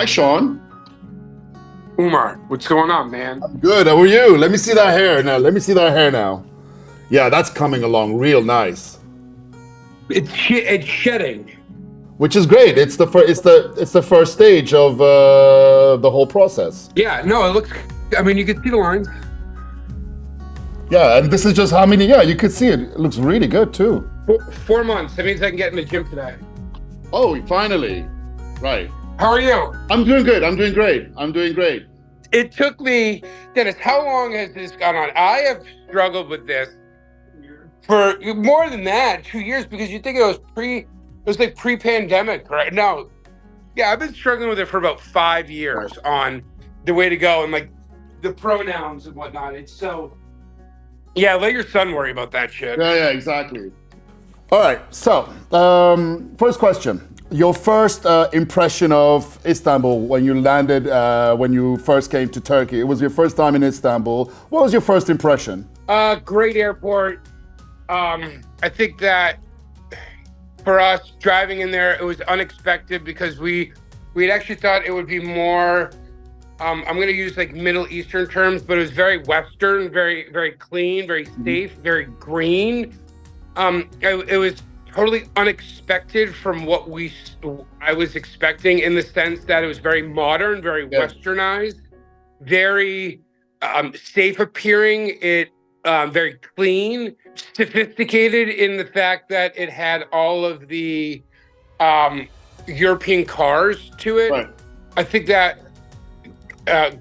Hi, Sean. Umar, what's going on, man? I'm good. How are you? Let me see that hair now. Let me see that hair now. Yeah, that's coming along real nice. It's shedding. Which is great. It's the first stage of the whole process. Yeah, no, it looks. I mean, you can see the lines. Yeah, and this is just how many. Yeah, you could see it. It looks really good too. 4 months. That means I can get in the gym today. Oh, finally. Right. How are you? I'm doing good. I'm doing great. I'm doing great. It took me, Dennis. How long has this gone on? I have struggled with this for more than that, 2 years, because you think it was like pre-pandemic, right? No, yeah, I've been struggling with it for about 5 years on the way to go and like the pronouns and whatnot. It's so, yeah, let your son worry about that shit. Yeah, exactly. All right. So, first question. Your first impression of Istanbul when you landed, when you first came to Turkey. It was your first time in Istanbul. What was your first impression? Great airport. I think that for us driving in there, it was unexpected because we had actually thought it would be more, I'm going to use like Middle Eastern terms, but it was very Western, very, very clean, very safe, very green. It was totally unexpected from what I was expecting, in the sense that it was very modern, very westernized, very safe appearing. It very clean, sophisticated in the fact that it had all of the European cars to it. Right. I think that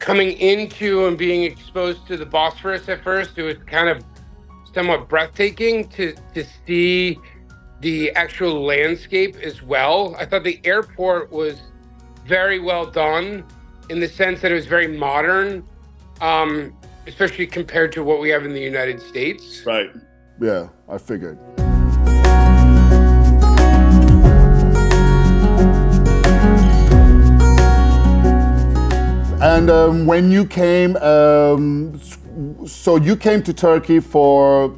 coming into and being exposed to the Bosphorus at first, it was kind of somewhat breathtaking to see the actual landscape as well. I thought the airport was very well done in the sense that it was very modern, especially compared to what we have in the United States. Right. Yeah, I figured. And when you came, so you came to Turkey for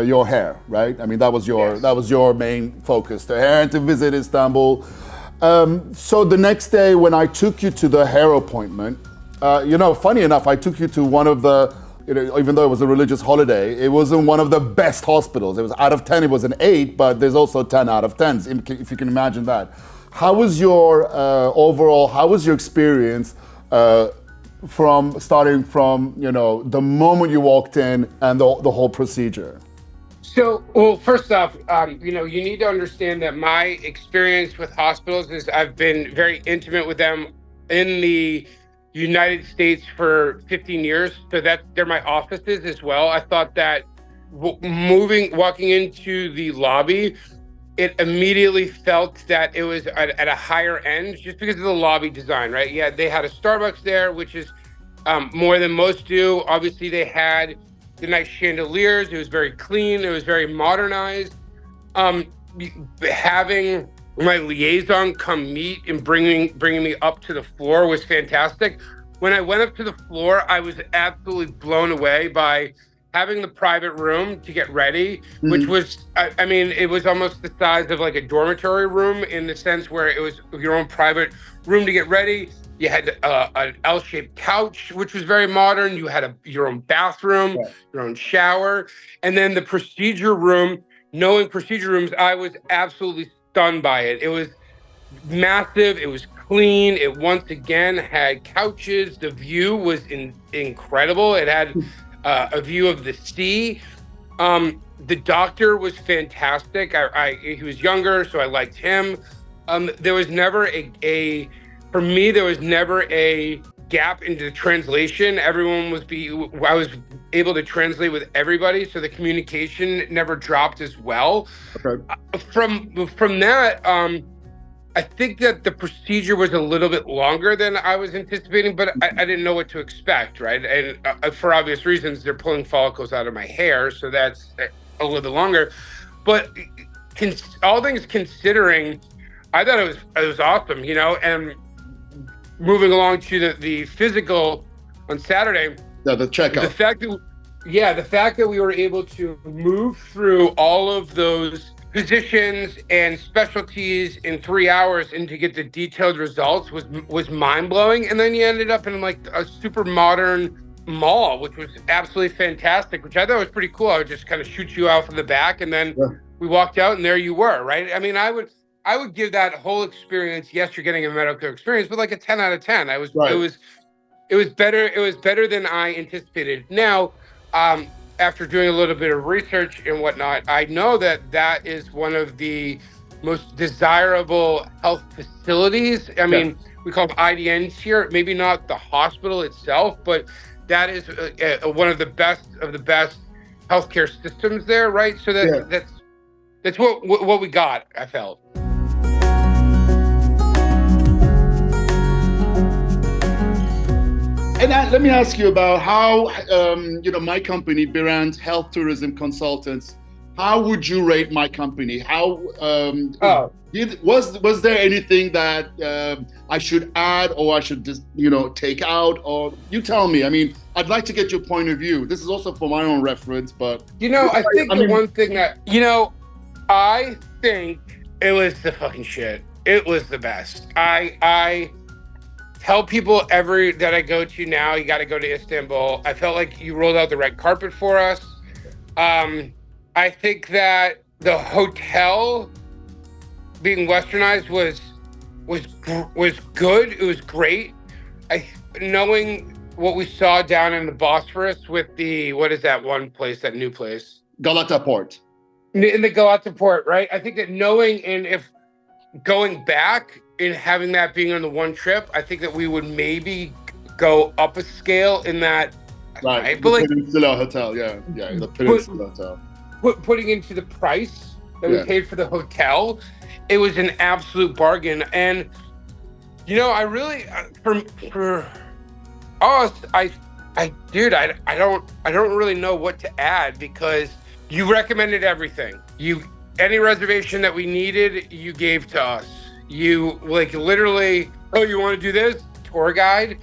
your hair, right? I mean, that was your main focus, the hair, and to visit Istanbul. So the next day when I took you to the hair appointment, funny enough, I took you to one of the, even though it was a religious holiday, it wasn't one of the best hospitals. It was out of 10, it was an 8, but there's also 10 out of 10s, if you can imagine that. How was your how was your experience starting from the moment you walked in and the whole procedure? So, well, first off, you need to understand that my experience with hospitals is I've been very intimate with them in the United States for 15 years. So they're my offices as well. I thought that walking into the lobby, it immediately felt that it was at a higher end just because of the lobby design, right? Yeah, they had a Starbucks there, which is more than most do. Obviously, they had the nice chandeliers. It was very clean. It was very modernized. Having my liaison come meet and bringing me up to the floor was fantastic. When I went up to the floor, I was absolutely blown away by having the private room to get ready, which was, I mean, it was almost the size of like a dormitory room, in the sense where it was your own private room to get ready. You had an L-shaped couch, which was very modern. You had your own bathroom, your own shower. And then the procedure room, knowing procedure rooms, I was absolutely stunned by it. It was massive. It was clean. It once again had couches. The view was incredible. It had a view of the sea. The doctor was fantastic. He was younger, so I liked him. There was never for me, there was never a gap into the translation. I was able to translate with everybody, so the communication never dropped as well. Okay. From that, I think that the procedure was a little bit longer than I was anticipating, but I didn't know what to expect, right? And for obvious reasons, they're pulling follicles out of my hair, so that's a little bit longer. But all things considering, I thought it was awesome, and moving along to the physical on Saturday. Yeah, the checkup. The fact that we were able to move through all of those positions and specialties in 3 hours, and to get the detailed results was mind-blowing. And then you ended up in like a super modern mall, which was absolutely fantastic, which I thought was pretty cool. I would just kind of shoot you out from the back, and then we walked out and there you were, right? I mean, I would give that whole experience, yes, you're getting a medical experience, but like a 10 out of 10. It was better than I anticipated. Now, after doing a little bit of research and whatnot, I know that is one of the most desirable health facilities. I mean, we call them IDNs here, maybe not the hospital itself, but that is one of the best healthcare systems there, right? So that's what we got, I felt. And let me ask you about how, my company, Birant Health Tourism Consultants, how would you rate my company? How was there anything that I should add or I should just, take out? Or you tell me. I mean, I'd like to get your point of view. This is also for my own reference, but I think one thing that I think it was the fucking shit. It was the best. I tell people that I go to now, you got to go to Istanbul. I felt like you rolled out the red carpet for us. I think that the hotel being westernized was good. It was great. Knowing what we saw down in the Bosphorus with what is that one place, that new place? Galata Port. In the Galata Port, right? I think that knowing, and if going back and having that being on the one trip, I think that we would maybe go up a scale in that. Right, the Peninsula Hotel, the Peninsula Hotel. Putting into the price that we paid for the hotel, it was an absolute bargain. And, I really, for us, I don't really know what to add, because you recommended everything. Any reservation that we needed, you gave to us. You literally, you want to do this? Tour guide.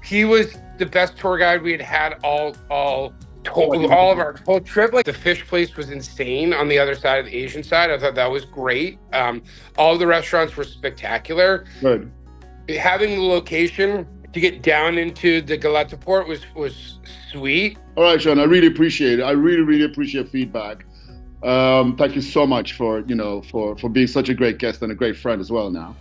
He was the best tour guide we had all of our whole trip. Like, the fish place was insane on the other side of the Asian side. I thought that was great. All of the restaurants were spectacular. Good. Having the location to get down into the Galata Port was sweet. All right, Sean, I really appreciate it. I really, really appreciate feedback. Thank you so much for being such a great guest and a great friend as well now.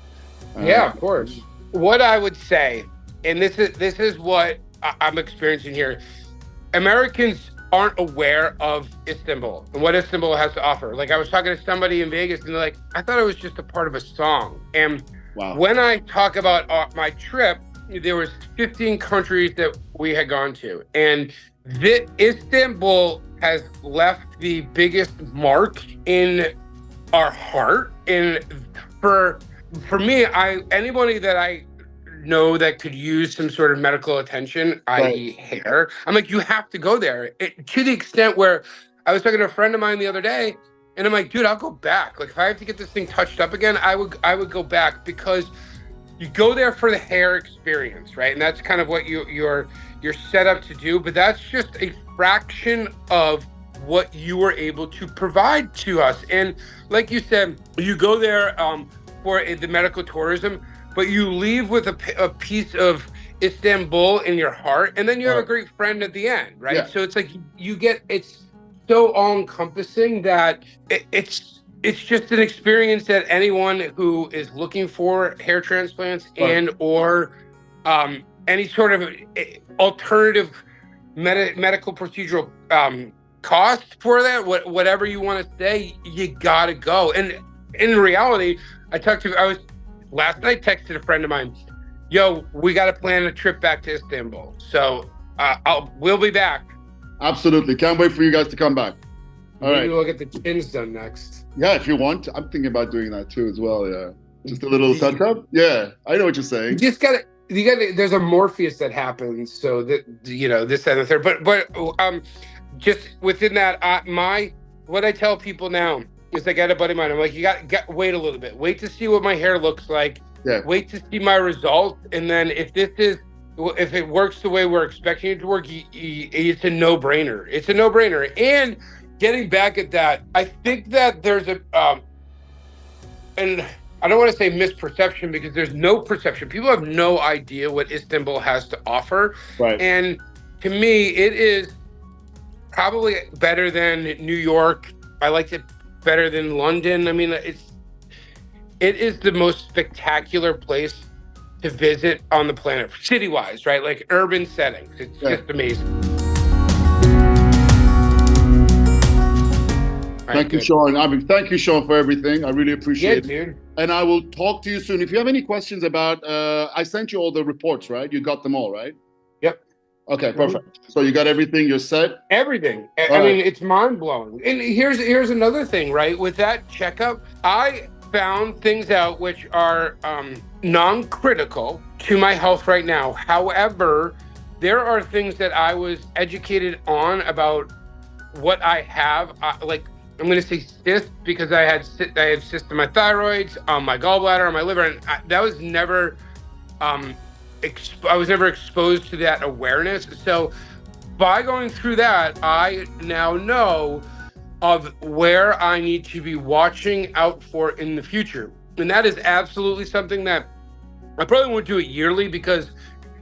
Yeah, of course. What I would say, and this is what I'm experiencing here, Americans aren't aware of Istanbul and what Istanbul has to offer. Like, I was talking to somebody in Vegas, and they're like, I thought it was just a part of a song. And when I talk about my trip, there was 15 countries that we had gone to, and Istanbul has left the biggest mark in our heart. And for me, anybody that I know that could use some sort of medical attention, i.e. hair, I'm like, you have to go there. To the extent where I was talking to a friend of mine the other day, and I'm like, dude, I'll go back. Like, if I have to get this thing touched up again, I would go back, because you go there for the hair experience, right? And that's kind of what you're set up to do, but that's just a fraction of what you were able to provide to us. And like you said, you go there for the medical tourism, but you leave with a piece of Istanbul in your heart, and then you have a great friend at the end, right? Yeah. So it's like it's so all-encompassing that it's just an experience that anyone who is looking for hair transplants and or any sort of alternative medical procedural cost for that, whatever you want to say, you gotta go. And in reality, last night texted a friend of mine, yo, we got to plan a trip back to Istanbul. So we'll be back. Absolutely. Can't wait for you guys to come back. All right. Maybe we'll get the chins done next. Yeah, if you want. I'm thinking about doing that too as well. Yeah. Just a little touch-up. Yeah, I know what you're saying. You gotta, there's a Morpheus that happens. So that, this and the third. But just within that, what I tell people now is, I got a buddy of mine, I'm like, you got wait a little bit. Wait to see what my hair looks like. Yeah. Wait to see my results. And then if it works the way we're expecting it to work, it's a no-brainer. It's a no-brainer. And getting back at that, I think that there's a and I don't want to say misperception because there's no perception. People have no idea what Istanbul has to offer. Right. And to me, it is probably better than New York. I liked it better than London. I mean, it is the most spectacular place to visit on the planet, city-wise, right? Like urban settings. It's just amazing. Thank you, Sean. Thank you, Sean, for everything. I really appreciate it. Dude. And I will talk to you soon. If you have any questions about, I sent you all the reports, right? You got them all, right? Yep. Okay, perfect. So you got everything. You're set. Everything. I mean, it's mind blowing. And here's another thing, right? With that checkup, I found things out which are non-critical to my health right now. However, there are things that I was educated on about what I have, like. I'm going to say cyst because I had cyst in my thyroid, on my gallbladder, on my liver, and that was never, I was never exposed to that awareness. So by going through that, I now know of where I need to be watching out for in the future. And that is absolutely something that I probably won't do it yearly because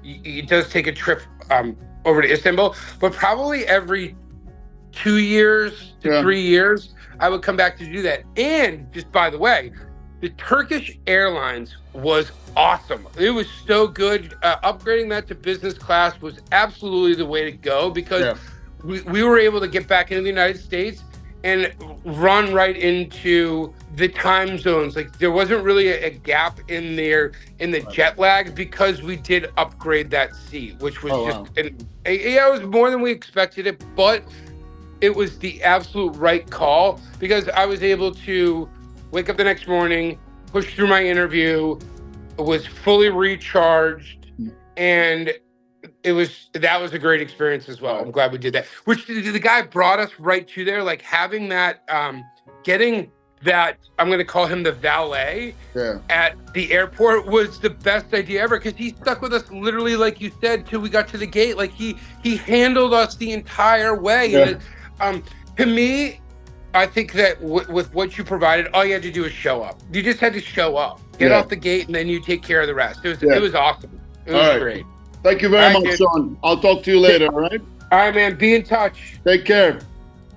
it does take a trip over to Istanbul, but probably every 2 years to 3 years, I would come back to do that. And just by the way, the Turkish Airlines was awesome. It was so good. Upgrading that to business class was absolutely the way to go because we were able to get back into the United States and run right into the time zones. Like there wasn't really a gap in there in the jet lag because we did upgrade that seat, which was it was more than we expected it, but it was the absolute right call because I was able to wake up the next morning, push through my interview, was fully recharged, and that was a great experience as well. I'm glad we did that. Which the guy brought us right to there, like having that, getting that, I'm going to call him the valet at the airport was the best idea ever because he stuck with us literally, like you said, till we got to the gate. Like he handled us the entire way. Yeah. And to me, I think that with what you provided, all you had to do was show up. You just had to show up, get off the gate, and then you take care of the rest. It was awesome. It was great. Thank you very much, Sean. I'll talk to you later, all right? All right, man. Be in touch. Take care.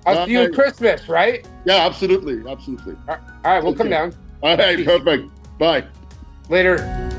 I'll see you at Christmas, right? Yeah, absolutely. Absolutely. All right, we'll come down. All right, perfect. Bye. Later.